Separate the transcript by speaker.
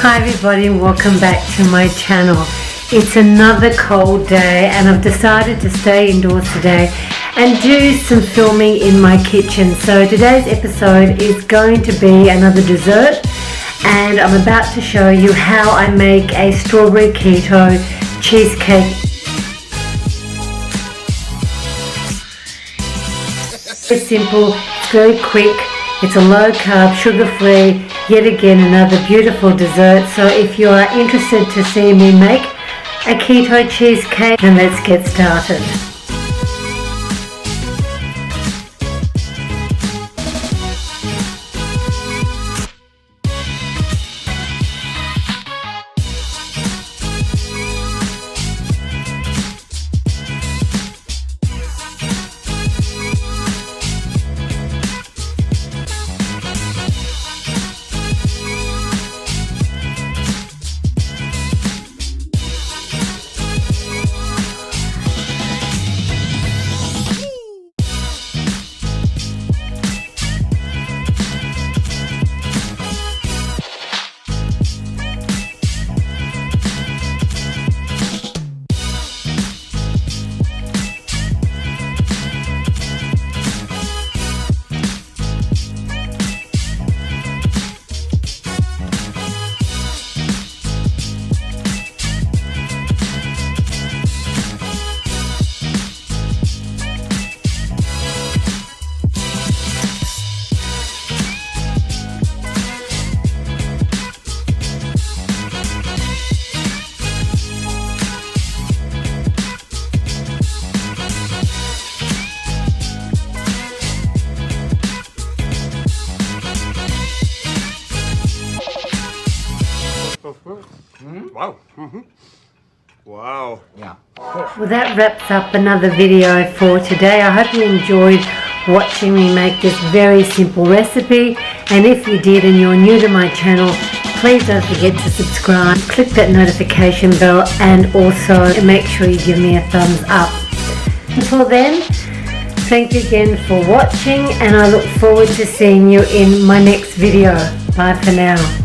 Speaker 1: Hi everybody and welcome back to my channel. It's another cold day and I've decided to stay indoors today and do some filming in my kitchen. So today's episode is going to be another dessert and I'm about to show you how I make a strawberry keto cheesecake. It's simple, it's very quick, it's a low carb, sugar free, yet again another beautiful dessert. So if you are interested to see me make a keto cheesecake, then let's get started.
Speaker 2: Wow. Wow.
Speaker 1: Yeah. Well, that wraps up another video for today. I hope you enjoyed watching me make this very simple recipe, and if you did and you're new to my channel, please don't forget to subscribe, click that notification bell, and also make sure you give me a thumbs up. Until then, thank you again for watching and I look forward to seeing you in my next video. Bye for now.